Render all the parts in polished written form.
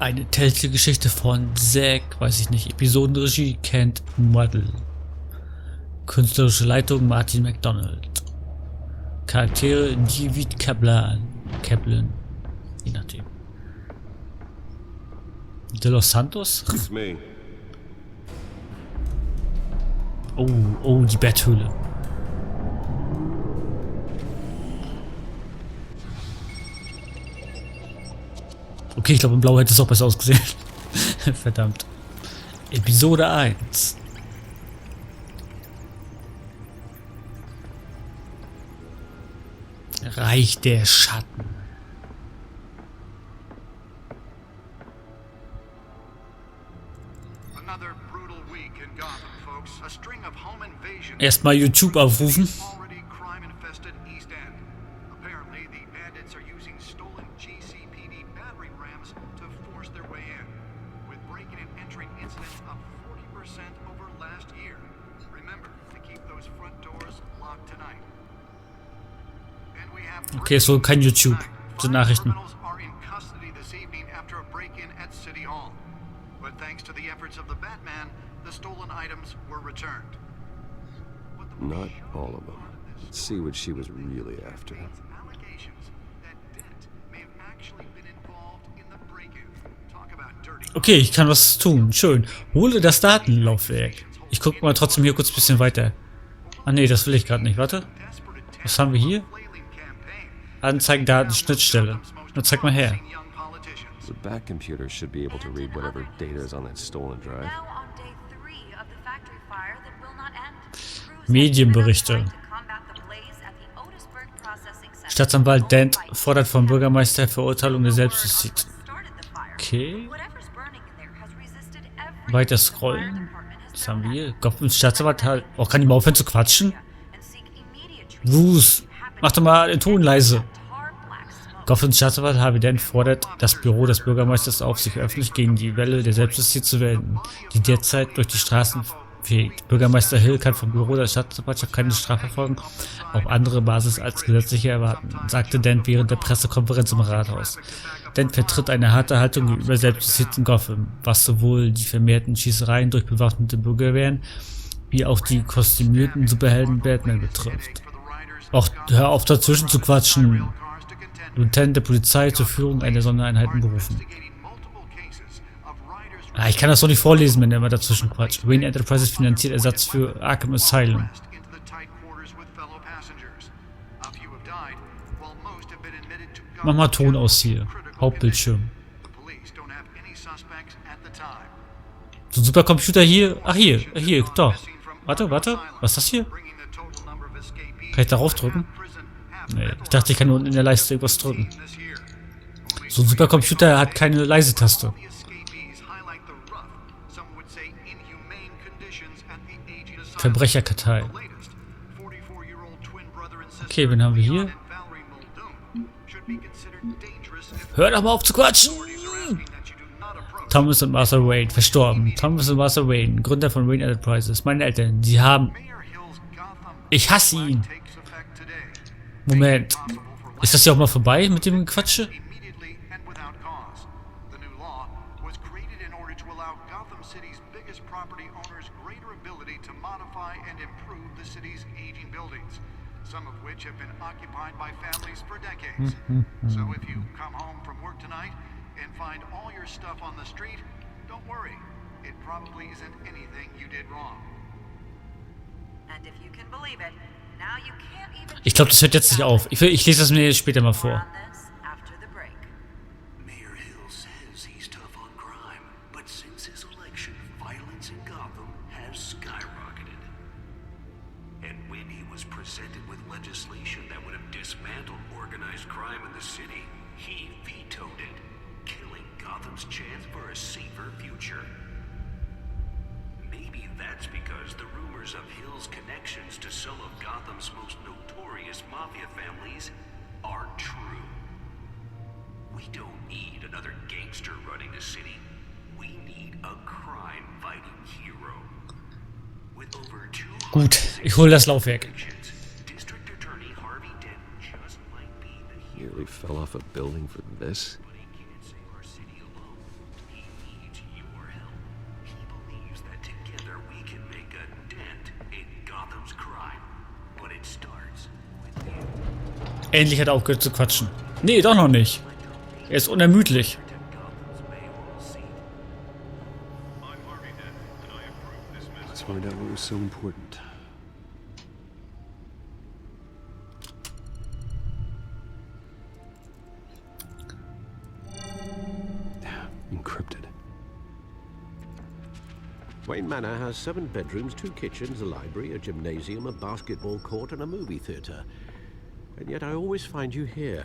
Eine Telltale-Geschichte von Zack, weiß ich nicht, Episodenregie Kent Muddle. Künstlerische Leitung Martin McDonald. Charaktere David Kaplan, je nachdem. De Los Santos? Oh, die Betthöhle. Okay, ich glaube in Blau hätte es auch besser ausgesehen. Verdammt. Episode 1. Reich der Schatten. Erstmal YouTube aufrufen. Okay, ist wohl kein YouTube. Das sind Nachrichten. Not all of them. Let's see what she was really after. Okay, ich kann was tun. Schön. Hole das Datenlaufwerk. Ich gucke mal trotzdem hier kurz ein bisschen weiter. Ah ne, das will ich gerade nicht. Warte. Was haben wir hier? Anzeigen, Daten, Schnittstelle. Na, zeig mal her. The back computer should be able to read whatever data is on that stolen drive. Medienberichte. Staatsanwalt Dent fordert vom Bürgermeister Verurteilung der Selbstjustiz. Okay. Weiter scrollen. Was haben wir hier? Gothams Staatsanwalt halt. Oh, kann die mal aufhören zu quatschen? Bruce, mach doch mal den Ton leise. Gothams Staatsanwalt Harvey Dent fordert das Büro des Bürgermeisters auf, sich öffentlich gegen die Welle der Selbstjustiz zu wenden, die derzeit durch die Straßen fegt. Bürgermeister Hill kann vom Büro der Staatsanwaltschaft keine Strafverfolgung auf andere Basis als gesetzliche erwarten, sagte Dent während der Pressekonferenz im Rathaus. Dent vertritt eine harte Haltung gegenüber Selbstjustiz in Gotham, was sowohl die vermehrten Schießereien durch bewaffnete Bürgerwehren wie auch die kostümierten Superhelden Batman betrifft. Auch hör auf dazwischen zu quatschen. Lieutenant der Polizei zur Führung einer Sondereinheiten berufen. Ah, ich kann das doch nicht vorlesen, wenn er immer dazwischen quatscht. Wayne Enterprises finanziert Ersatz für Arkham Asylum. Mach mal Ton aus hier. Hauptbildschirm. So ein Supercomputer hier. Ach hier, doch. Warte. Was ist das hier? Kann ich darauf drücken? Nee, ich dachte, ich kann nur unten in der Leiste irgendwas drücken. So ein Supercomputer hat keine Leise-Taste. Verbrecherkartei. Okay, wen haben wir hier? Hör doch mal auf zu quatschen! Thomas und Martha Wayne, verstorben. Thomas und Martha Wayne, Gründer von Wayne Enterprises. Meine Eltern, sie haben... Ich hasse ihn! Moment. Ist das ja auch mal vorbei mit dem Quatsche? So if you come home from work tonight and find all your stuff on the street, don't worry. It probably isn't anything you did wrong. And if you can believe it, now you can't even. Ich glaube, das hört jetzt nicht auf. Ich lese das mir später mal vor. Mayor Hill says he's tough on crime, but since his election, violence in Gotham has skyrocketed. And when he was presented with legislation that would have dismantled organized crime in the city, he vetoed it, killing Gotham's chance for a safer future. Maybe that's because the rumors of Hill's connections to some of Gotham's most notorious mafia families are true. We don't need another gangster running the city. We need a crime-fighting hero. With over 200 Gut, ich hole das Laufwerk. District Attorney Harvey Dent just might be the hero. Nearly fell off a building for this. But he can't save our city alone. Endlich hat er aufgehört zu quatschen. Nee, doch noch nicht. Er ist unermüdlich. Let's find out what was so important. Encrypted. Wayne Manor has 7 bedrooms, 2 kitchens, a library, a gymnasium, a basketball court, and a movie theater. And yet I always find you here,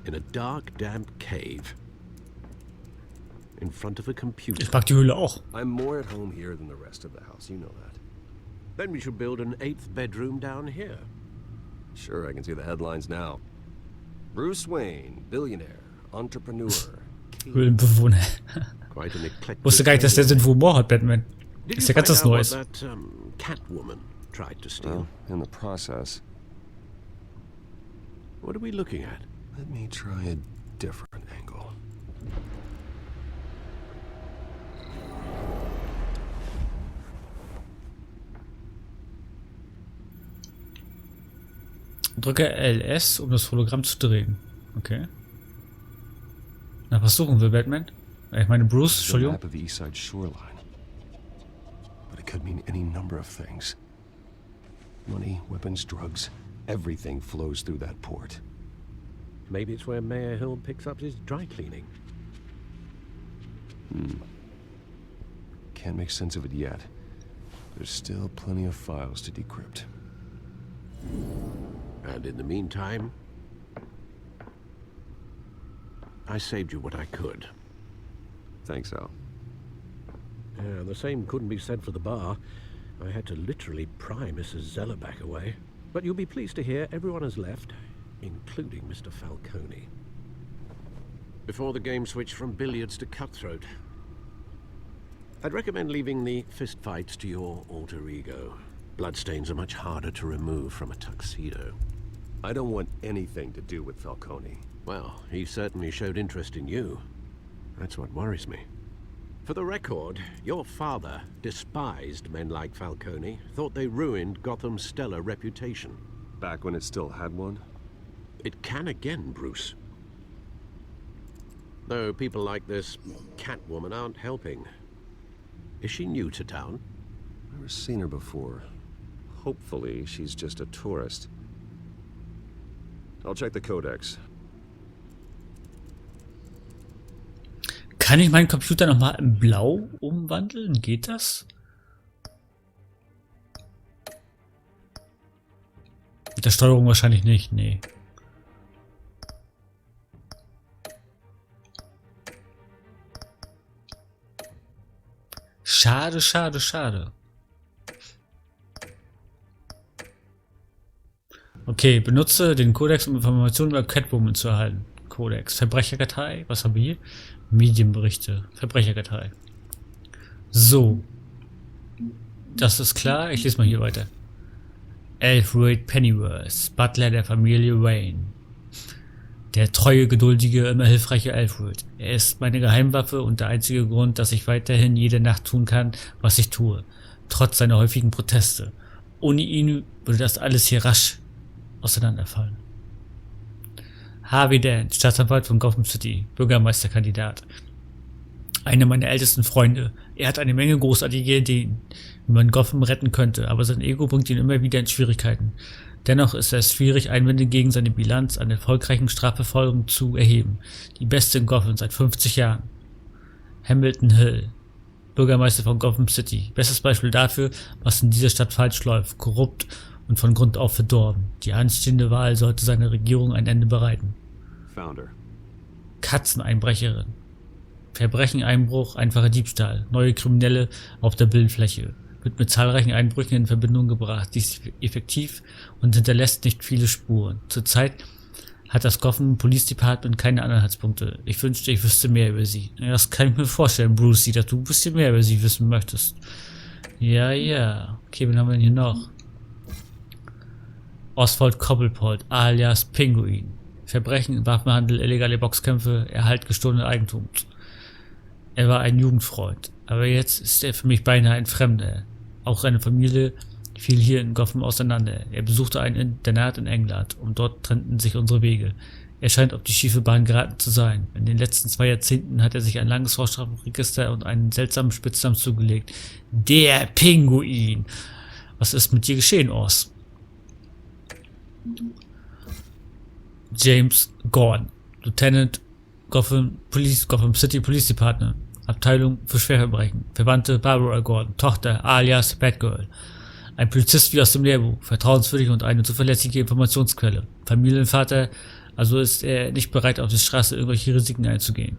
in a dark, damp cave, in front of a computer. Ich mag die Höhle auch. I'm more at home here than the rest of the house, you know that. Then we should build an 8th bedroom down here. Sure, I can see the headlines now. Bruce Wayne, billionaire, entrepreneur. Höhlenbewohner. Quite an eclectic. Wusste gar nicht, dass der Sinn für Humor hat, Batman. Did Ist you ja ganz find was out Neues. what that Catwoman tried to steal? Well, in the process, What are we looking at? let me try a different angle. Drücke LS, um das Hologramm zu drehen. Okay. Na, was suchen wir, Batman? Ich meine Bruce, The Entschuldigung. map of the east side shoreline. But it could mean any number of things. Money, weapons, drugs, everything flows through that port. Maybe it's where Mayor Hill picks up his dry cleaning. Can't make sense of it yet. There's still plenty of files to decrypt. And in the meantime, I saved you what I could. Thanks, Al. Yeah, the same couldn't be said for the bar. I had to literally pry Mrs. Zeller back away. But you'll be pleased to hear everyone has left, including Mr. Falcone. Before the game switched from billiards to cutthroat. I'd recommend leaving the fistfights to your alter ego. Bloodstains are much harder to remove from a tuxedo. I don't want anything to do with Falcone. Well, he certainly showed interest in you. That's what worries me. For the record, your father despised men like Falcone, thought they ruined Gotham's stellar reputation. Back when it still had one? It can again, Bruce. Though people like this Catwoman aren't helping. Is she new to town? Never seen her before. Hopefully, she's just a tourist. I'll check the codex. Kann ich meinen Computer nochmal in Blau umwandeln? Geht das? Mit der Steuerung wahrscheinlich nicht, nee. Schade, schade, schade. Okay, benutze den Kodex, um Informationen über Catwoman zu erhalten. Kodex. Verbrecherkartei. Was haben wir hier? Medienberichte. Verbrecherkartei. So. Das ist klar. Ich lese mal hier weiter. Alfred Pennyworth, Butler der Familie Wayne. Der treue, geduldige, immer hilfreiche Alfred. Er ist meine Geheimwaffe und der einzige Grund, dass ich weiterhin jede Nacht tun kann, was ich tue. Trotz seiner häufigen Proteste. Ohne ihn würde das alles hier rasch auseinanderfallen. Harvey Dent, Staatsanwalt von Gotham City, Bürgermeisterkandidat. Einer meiner ältesten Freunde. Er hat eine Menge großartige Ideen, wie man Gotham retten könnte, aber sein Ego bringt ihn immer wieder in Schwierigkeiten. Dennoch ist es schwierig, Einwände gegen seine Bilanz an erfolgreichen Strafverfolgung zu erheben. Die beste in Gotham seit 50 Jahren. Hamilton Hill, Bürgermeister von Gotham City. Bestes Beispiel dafür, was in dieser Stadt falsch läuft. Korrupt und von Grund auf verdorben. Die anstehende Wahl sollte seiner Regierung ein Ende bereiten. Founder. Katzeneinbrecherin. Verbrechen, Einbruch, einfacher Diebstahl. Neue Kriminelle auf der Bildfläche. Wird mit zahlreichen Einbrüchen in Verbindung gebracht. Dies ist effektiv und hinterlässt nicht viele Spuren. Zurzeit hat das Gotham Police Department keine Anhaltspunkte. Ich wünschte, ich wüsste mehr über sie. Ja, das kann ich mir vorstellen, Bruce, dass du ein bisschen mehr über sie wissen möchtest. Ja, ja. Okay, wen haben wir denn hier noch? Oswald Cobblepot, alias Pinguin. Verbrechen, Waffenhandel, illegale Boxkämpfe, Erhalt gestohlenen Eigentums. Er war ein Jugendfreund, aber jetzt ist er für mich beinahe ein Fremder. Auch seine Familie fiel hier in Gotham auseinander. Er besuchte ein Internat in England und dort trennten sich unsere Wege. Er scheint auf die schiefe Bahn geraten zu sein. In den letzten 2 Jahrzehnten hat er sich ein langes Vorstrafenregister und einen seltsamen Spitznamen zugelegt. Der Pinguin! Was ist mit dir geschehen, Oz? James Gordon, Lieutenant Gotham City Police Department, Abteilung für Schwerverbrechen, Verwandte Barbara Gordon, Tochter alias Batgirl. Ein Polizist wie aus dem Lehrbuch, vertrauenswürdig und eine zuverlässige Informationsquelle. Familienvater, also ist er nicht bereit, auf der Straße irgendwelche Risiken einzugehen.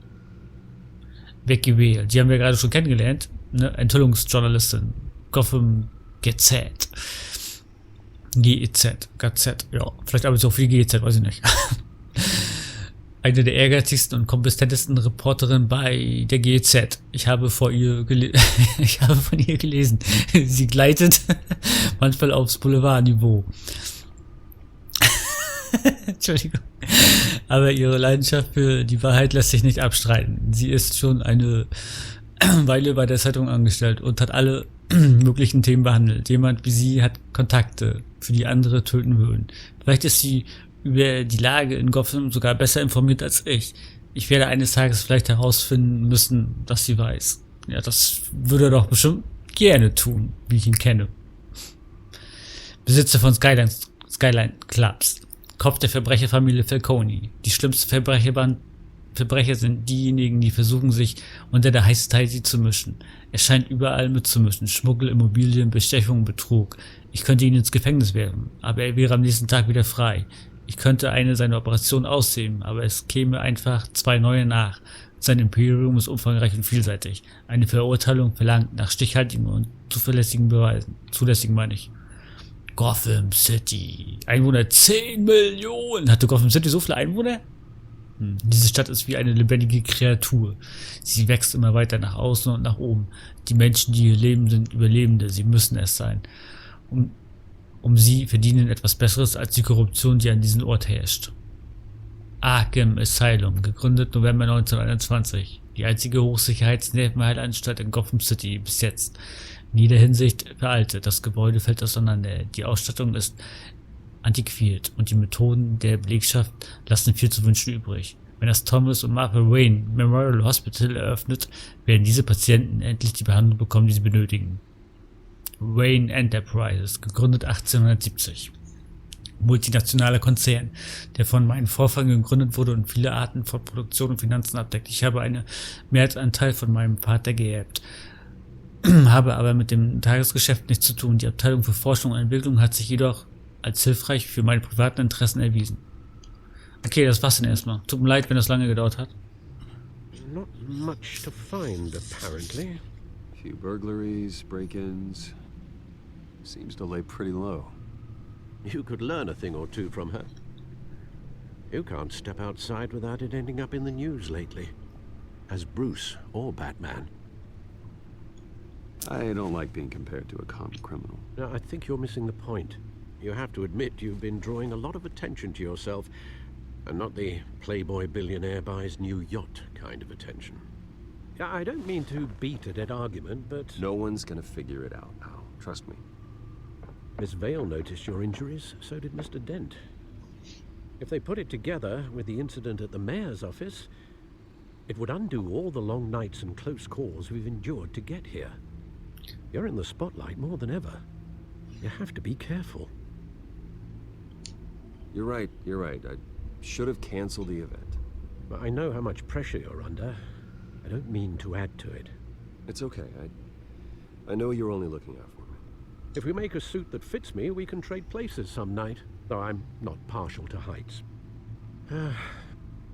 Weggewählt, die haben wir gerade schon kennengelernt, ne? Enthüllungsjournalistin, Gotham GZ. GZ, ja, vielleicht arbeitet sie auch für die GZ, weiß ich nicht. Eine der ehrgeizigsten und kompetentesten Reporterinnen bei der GZ. Ich habe von ihr gelesen. Sie gleitet manchmal aufs Boulevardniveau. Entschuldigung. Aber ihre Leidenschaft für die Wahrheit lässt sich nicht abstreiten. Sie ist schon eine Weile bei der Zeitung angestellt und hat alle möglichen Themen behandelt. Jemand wie sie hat Kontakte, für die andere töten würden. Vielleicht ist sie über die Lage in Gotham sogar besser informiert als ich. Ich werde eines Tages vielleicht herausfinden müssen, was sie weiß. Ja, das würde er doch bestimmt gerne tun, wie ich ihn kenne. Besitzer von Skyline Clubs. Kopf der Verbrecherfamilie Falcone. Die schlimmsten Verbrecher sind diejenigen, die versuchen, sich unter der heißen Teile zu mischen. Er scheint überall mitzumischen. Schmuggel, Immobilien, Bestechung, Betrug. Ich könnte ihn ins Gefängnis werfen, aber er wäre am nächsten Tag wieder frei. Ich könnte eine seiner Operationen ausheben, aber es käme einfach 2 neue nach. Sein Imperium ist umfangreich und vielseitig. Eine Verurteilung verlangt nach stichhaltigen und zuverlässigen Beweisen. Zulässigen meine ich. Gotham City. Einwohner 10 Millionen. Hatte Gotham City so viele Einwohner? Diese Stadt ist wie eine lebendige Kreatur. Sie wächst immer weiter nach außen und nach oben. Die Menschen, die hier leben, sind Überlebende. Sie müssen es sein. Sie verdienen etwas Besseres als die Korruption, die an diesem Ort herrscht. Arkham Asylum, gegründet November 1921. Die einzige Hochsicherheits-Nervenheilanstalt in Gotham City bis jetzt. In jeder Hinsicht veraltet. Das Gebäude fällt auseinander. Die Ausstattung ist antiquiert und die Methoden der Belegschaft lassen viel zu wünschen übrig. Wenn das Thomas und Martha Wayne Memorial Hospital eröffnet, werden diese Patienten endlich die Behandlung bekommen, die sie benötigen. Wayne Enterprises, gegründet 1870. Multinationaler Konzern, der von meinen Vorfahren gegründet wurde und viele Arten von Produktion und Finanzen abdeckt. Ich habe einen Mehrheitsanteil von meinem Vater geerbt, habe aber mit dem Tagesgeschäft nichts zu tun. Die Abteilung für Forschung und Entwicklung hat sich jedoch als hilfreich für meine privaten Interessen erwiesen. Okay, das war's dann erstmal. Tut mir leid, wenn das lange gedauert hat. Not much to find, apparently. Few burglaries, break-ins. Seems to lay pretty low. You could learn a thing or two from her. You can't step outside without it ending up in the news lately. As Bruce or Batman. I don't like being compared to a common criminal. No, I think you're missing the point. You have to admit you've been drawing a lot of attention to yourself, and not the Playboy billionaire buys new yacht kind of attention. Yeah, I don't mean to beat a dead argument, but... No one's gonna figure it out now. Trust me. Miss Vale noticed your injuries, so did Mr. Dent. If they put it together with the incident at the mayor's office, it would undo all the long nights and close calls we've endured to get here. You're in the spotlight more than ever. You have to be careful. You're right. I should have canceled the event. But I know how much pressure you're under. I don't mean to add to it. It's okay. I know you're only looking out for me. If we make a suit that fits me, we can trade places some night. Though I'm not partial to heights.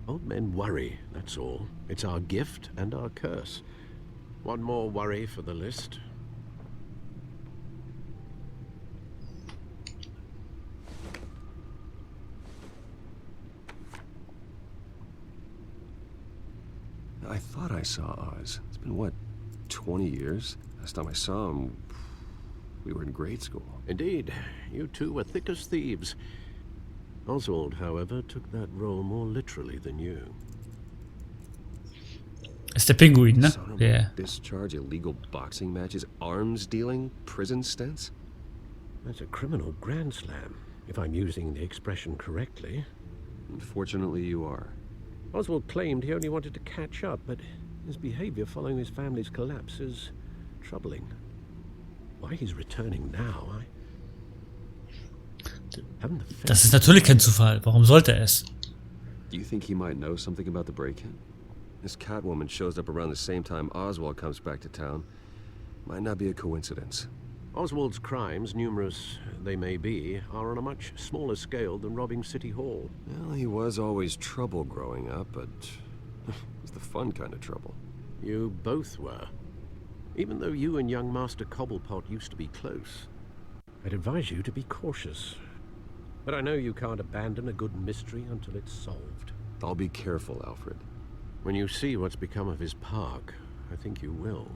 Old men worry, that's all. It's our gift and our curse. One more worry for the list. I thought I saw Oz. It's been, what, 20 years? Last time I saw him, we were in grade school. Indeed. You two were thick as thieves. Oswald, however, took that role more literally than you. Ist der Pinguin, ne? Son of a Der. discharge, illegal boxing matches, arms dealing, prison stints. That's a criminal grand slam, if I'm using the expression correctly. Unfortunately, you are. Oswald claimed he only wanted to catch up, but his behavior following his family's collapse is troubling. Why he's returning now, I haven't the faintest. Das ist natürlich kein Zufall. Warum sollte er es? Do you think he might know something about the break-in? This Catwoman shows up around the same time Oswald comes back to town. Might not be a coincidence. Oswald's crimes, numerous they may be, are on a much smaller scale than robbing City Hall. Well, he was always trouble growing up, but it was the fun kind of trouble. You both were. Even though you and young Master Cobblepot used to be close. I'd advise you to be cautious. But I know you can't abandon a good mystery until it's solved. I'll be careful, Alfred. When you see what's become of his park, I think you will.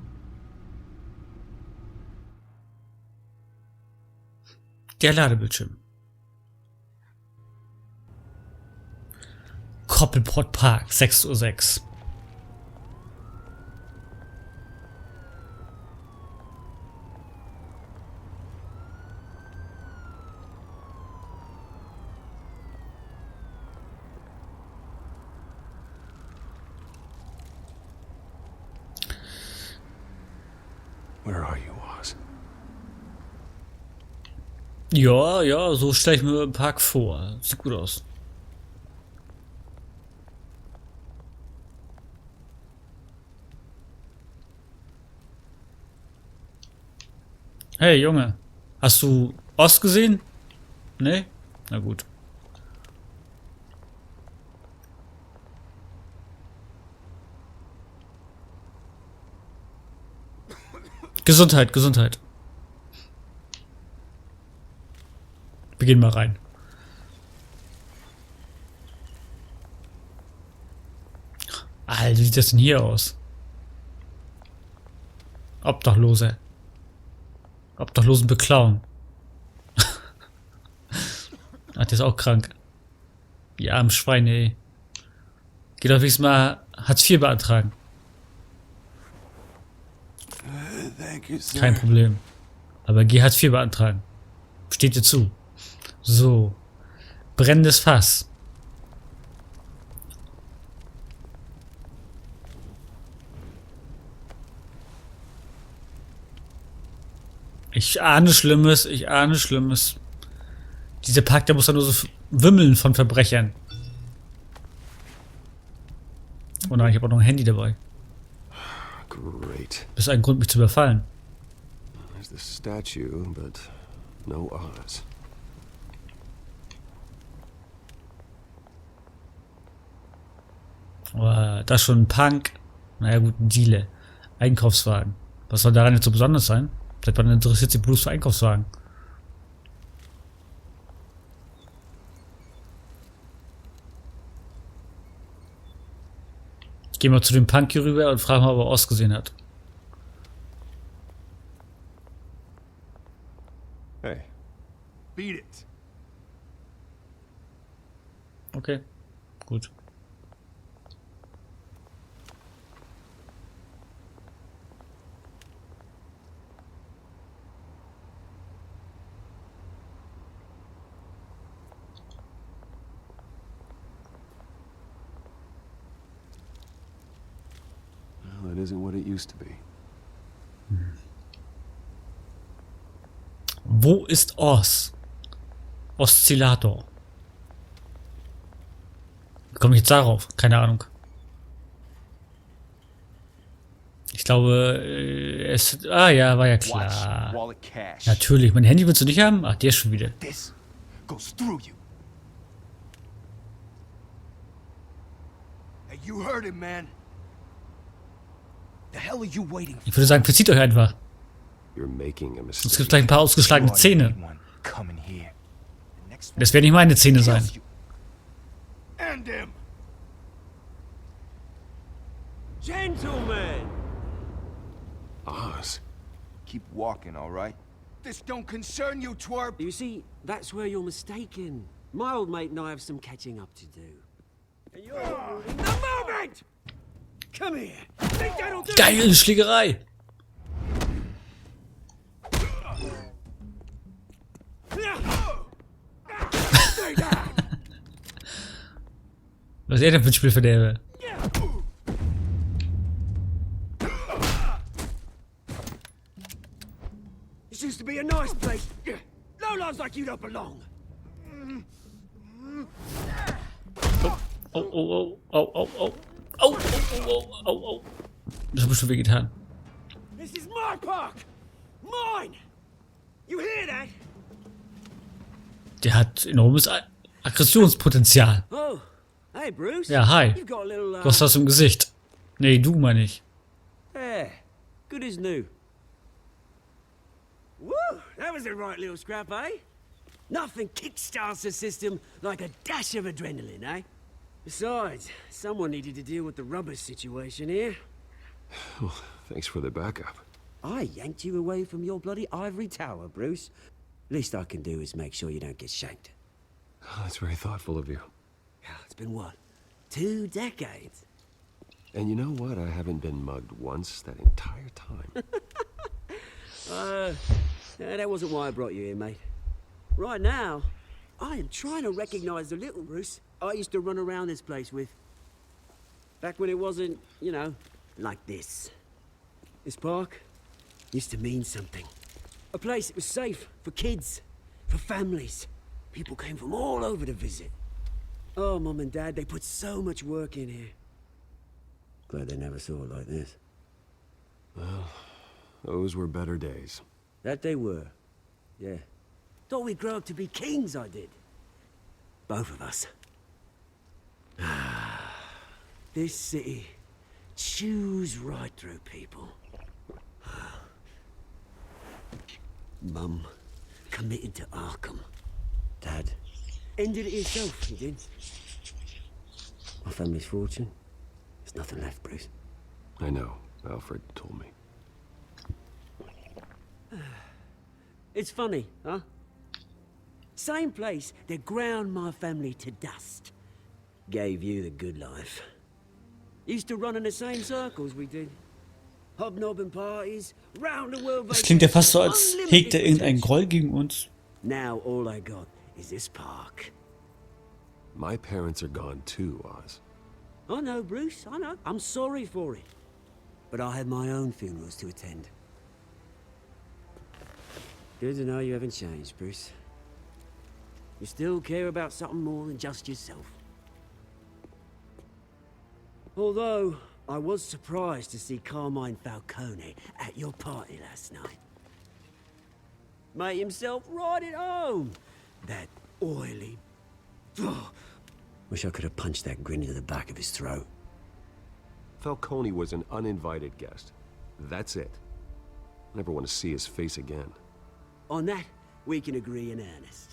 Der Ladebildschirm. Cobblepot Park, 6:06 Uhr. Where are you, Oz? Ja, ja, so stelle ich mir den Park vor. Sieht gut aus. Hey, Junge. Hast du Ost gesehen? Nee? Na gut. Gesundheit, Gesundheit. Wir gehen mal rein. Alter, wie sieht das denn hier aus? Obdachlose. Obdachlosen beklauen. Ach, der ist auch krank. Die armen Schweine, ey. Geht doch wenigstens mal Hartz IV beantragen. Kein Problem. Aber geh Hartz IV beantragen. Steht dir zu. So. Brennendes Fass. Ich ahne Schlimmes, ich ahne Schlimmes. Dieser Park, der muss ja nur so wimmeln von Verbrechern. Oh nein, ich habe auch noch ein Handy dabei. Great. Das ist ein Grund, mich zu überfallen. There's the statue, but no Oz. Oh, das ist schon ein Punk. Naja gut, ein Diele. Einkaufswagen. Was soll daran jetzt so besonders sein? Seit wann interessiert sich Bruce für Einkaufswagen? Ich gehe mal zu dem Punk hier rüber und frage mal, ob er Ost gesehen hat. Hey. Beat it. Okay, gut. Well, it isn't what it used to be. Wo ist Oz? Oszillator. Wie komme ich jetzt darauf? Keine Ahnung. Ich glaube, es... Ah ja, war ja klar. Wallet cash. Natürlich. Mein Handy willst du nicht haben? Ach, der ist schon wieder. This goes through you. Hey, you heard him, man. The hell are you waiting for? Ich würde sagen, verzieht euch einfach. You're making a Sonst mistake. gibt es gleich ein paar ausgeschlagene Zähne. Coming here. The next one Das werden nicht meine Zähne sein. kills you. And him. Gentlemen! Oz. Keep walking, all right? This don't concern you, twerp. You see, that's where you're mistaken. My old mate and I have some catching up to do. And you're ruining the moment! Come here! Think that'll do? Geile Schlägerei. Was ist er denn für ein Spielverderber? This used to be a nice place. No lives like you don't belong. Oh, oh, oh, oh, oh, oh. Oh, oh, oh, oh, oh, oh. Das hat mir schon wehgetan. This is my park. Mine. You hear that? Der hat enormes Aggressionspotenzial. Oh, hey Bruce. Ja, hi. You've got a little. Du hast was im Gesicht. Nee, du meine ich. Yeah, good as new. Woo, that was a right little scrap, eh? Nothing kickstarts the system like a dash of adrenaline, eh? Besides, someone needed to deal with the rubber situation here. Well, thanks for the backup. I yanked you away from your bloody ivory tower, Bruce. Least I can do is make sure you don't get shanked. Oh, that's very thoughtful of you. Yeah, it's been what? 2 decades? And you know what? I haven't been mugged once that entire time. That wasn't why I brought you here, mate. Right now, I am trying to recognize the little Bruce I used to run around this place with. Back when it wasn't, you know, like this. This park used to mean something. A place that was safe for kids, for families. People came from all over to visit. Oh, Mum and Dad, they put so much work in here. Glad they never saw it like this. Well, those were better days. That they were. Yeah. Thought we'd grow up to be kings, I did. Both of us. This city chews right through people. Mum committed to Arkham. Dad ended it himself, he did. My family's fortune. There's nothing left, Bruce. I know. Alfred told me. It's funny, huh? Same place that ground my family to dust. Gave you the good life. Used to run in the same circles we did. Hobnobbing parties, round the world. Das klingt ja fast so, als hegt er irgendeinen Groll gegen uns. Now all I got is this park. My parents are gone too, Oz. I know, Bruce, I know. I'm sorry for it. But I had my own funerals to attend. Good to know you haven't changed, Bruce. You still care about something more than just yourself. Although, I was surprised to see Carmine Falcone at your party last night. Made himself right at home. That oily... Oh, wish I could have punched that grin into the back of his throat. Falcone was an uninvited guest. That's it. Never want to see his face again. On that, we can agree in earnest.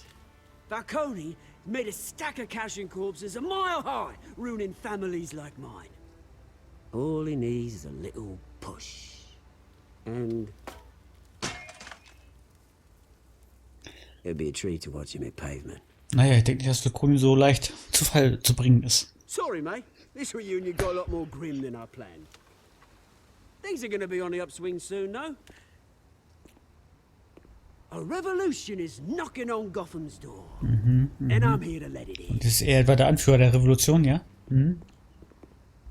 Falcone made a stack of cash and corpses a mile high, ruining families like mine. All he needs is a little push. And... it'd be a treat to watch him hit pavement. Naja, ich denke nicht, dass Falcone so leicht zu Fall zu bringen ist. Sorry, mate. This reunion got a lot more grim than I planned. Things are gonna be on the upswing soon, no? A revolution is knocking on Gotham's door. And I'm here to let it in. Das ist er etwa der Anführer der Revolution, ja?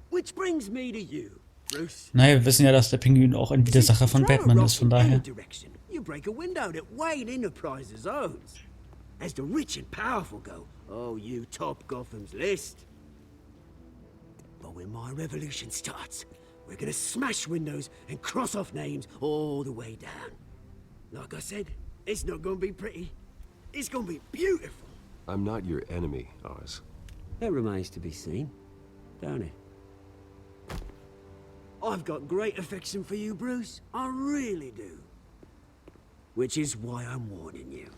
Which brings me to you, Bruce. Naja, wir wissen ja, dass der Pinguin auch ein Widersacher von Batman ist, von daher. You break a window that Wayne Enterprises owns. As the rich and powerful go, oh, you top Gotham's list. But when my revolution starts, we're gonna smash windows and cross off names all the way down. Like I said, it's not gonna be pretty. It's gonna be beautiful. I'm not your enemy, Oz. That remains to be seen, don't it? I've got great affection for you, Bruce. I really do. Which is why I'm warning you.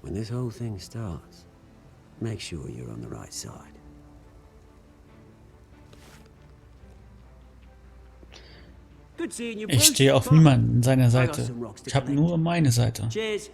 When this whole thing starts, make sure you're on the right side. Good seeing you, Bruce. Ich stehe auf niemanden seiner Seite. Ich habe nur meine Seite. Cheers.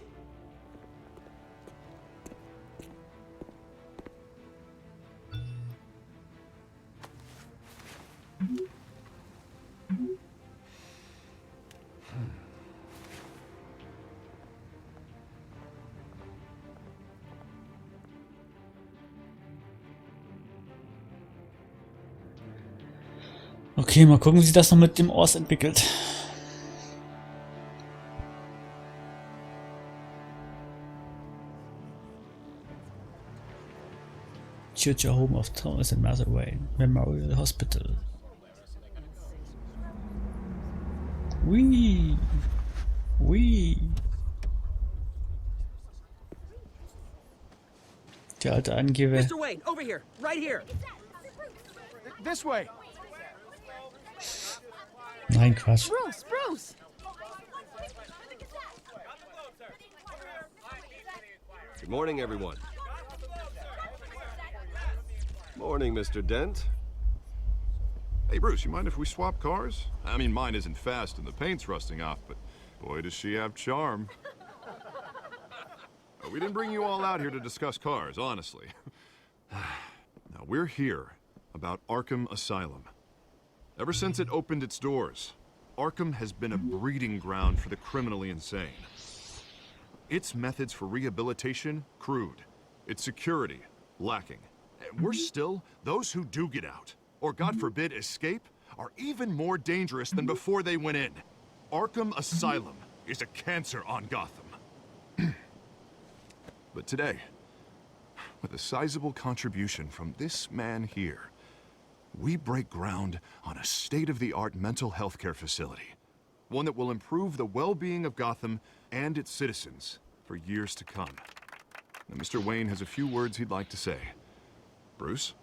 Okay, mal gucken, wie sich das noch mit dem Ort entwickelt. Future Home of Thomas and Martha Wayne Memorial Hospital. Wee. Wee. Der alte Angeber. Mr. Wayne, over here, right here. This way. Nein, Quatsch. Bruce, Bruce. Good morning, everyone. Morning, Mr. Dent. Hey, Bruce, you mind if we swap cars? I mean, mine isn't fast and the paint's rusting off, but boy, does she have charm. We didn't bring you all out here to discuss cars, honestly. Now, we're here about Arkham Asylum. Ever since it opened its doors, Arkham has been a breeding ground for the criminally insane. Its methods for rehabilitation, crude. Its security, lacking. And worse still, those who do get out, or God forbid escape, are even more dangerous than before they went in. Arkham Asylum is a cancer on Gotham. But today, with a sizable contribution from this man here, we break ground on a state-of-the-art mental health care facility. One that will improve the well-being of Gotham and its citizens for years to come. Now, Mr. Wayne has a few words he'd like to say. Bruce?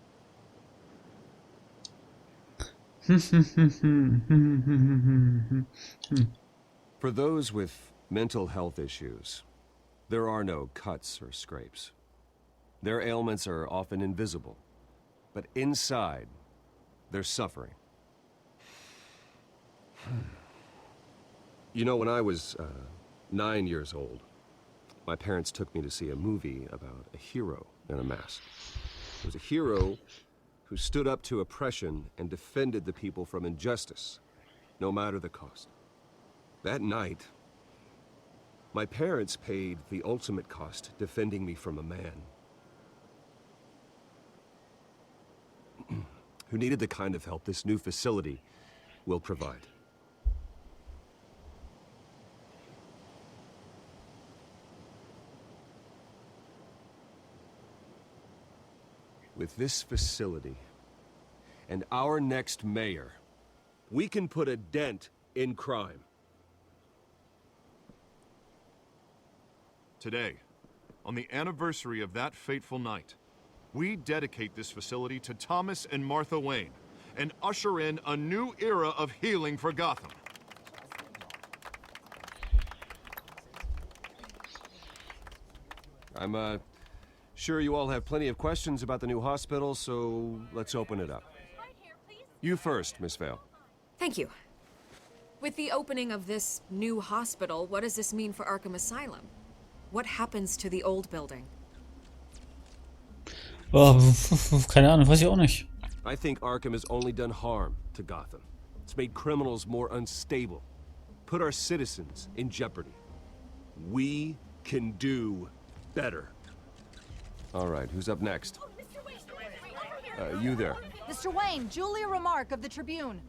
For those with mental health issues, there are no cuts or scrapes. Their ailments are often invisible, but inside, they're suffering. You know, when I was 9 years old, my parents took me to see a movie about a hero in a mask. It was a hero who stood up to oppression and defended the people from injustice, no matter the cost. That night, my parents paid the ultimate cost defending me from a man who needed the kind of help this new facility will provide. With this facility and our next mayor, we can put a dent in crime. Today, on the anniversary of that fateful night, we dedicate this facility to Thomas and Martha Wayne and usher in a new era of healing for Gotham. I'm sure you all have plenty of questions about the new hospital, so let's open it up. You first, Miss Vale. Thank you. With the opening of this new hospital, what does this mean for Arkham Asylum? What happens to the old building? Oh, keine Ahnung, weiß ich auch nicht. I think Arkham has only done harm to Gotham. It's made criminals more unstable, put our citizens in jeopardy. We can do better. All right, who's up next? You there. Mr. Wayne, Julia Remark of the Tribune.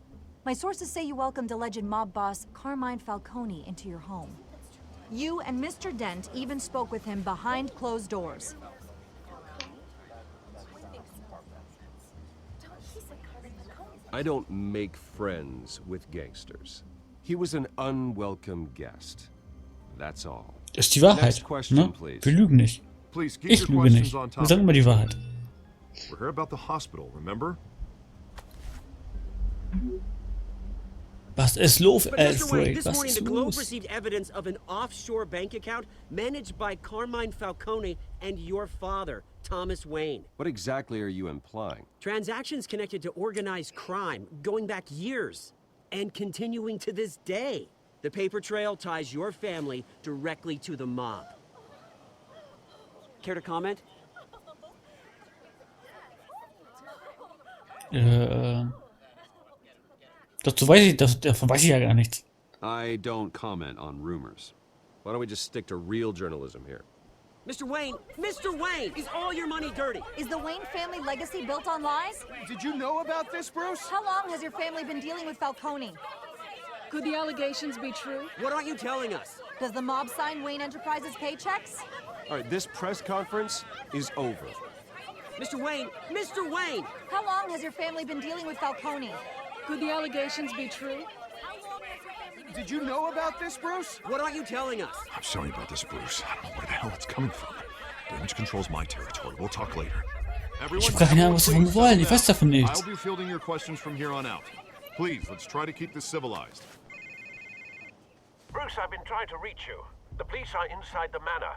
My sources say you welcomed alleged mob boss Carmine Falcone into your home. You and Mr. Dent even spoke with him behind closed doors. I don't make friends with gangsters. He was an unwelcome guest. That's all. Das ist die Wahrheit. Next question, Ne? please. Wir lügen nicht. Please keep Ich your lüge questions nicht. on Wir topic. sagen immer die Wahrheit. We're here about the hospital, remember? Was ist los, But Mr. Wayne, Alfred? this Was morning ist the Globe los? received evidence of an offshore bank account managed by Carmine Falcone and your father, Thomas Wayne. What exactly are you implying? Transactions connected to organized crime going back years and continuing to this day. The paper trail ties your family directly to the mob. Care to comment? Dazu weiß ich, davon weiß ich ja gar nichts. I don't comment on rumors. Why don't we just stick to real journalism here? Mr. Wayne! Mr. Wayne! Is all your money dirty? Is the Wayne family legacy built on lies? Did you know about this, Bruce? How long has your family been dealing with Falcone? Could the allegations be true? What aren't you telling us? Does the mob sign Wayne Enterprises paychecks? All right, this press conference is over. Mr. Wayne! Mr. Wayne! How long has your family been dealing with Falcone? Could the allegations be true? Did you know about this, Bruce? What aren't you telling us? I'm sorry about this, Bruce. I don't know where the hell it's coming from. Damage control's my territory. We'll talk later. Everyone, Ich habe keine Ahnung, was sie von mir wollen. Ich weiß davon I'll nichts. be fielding your questions from here on out. Please, let's try to keep this civilized. Bruce, I've been trying to reach you. The police are inside the manor.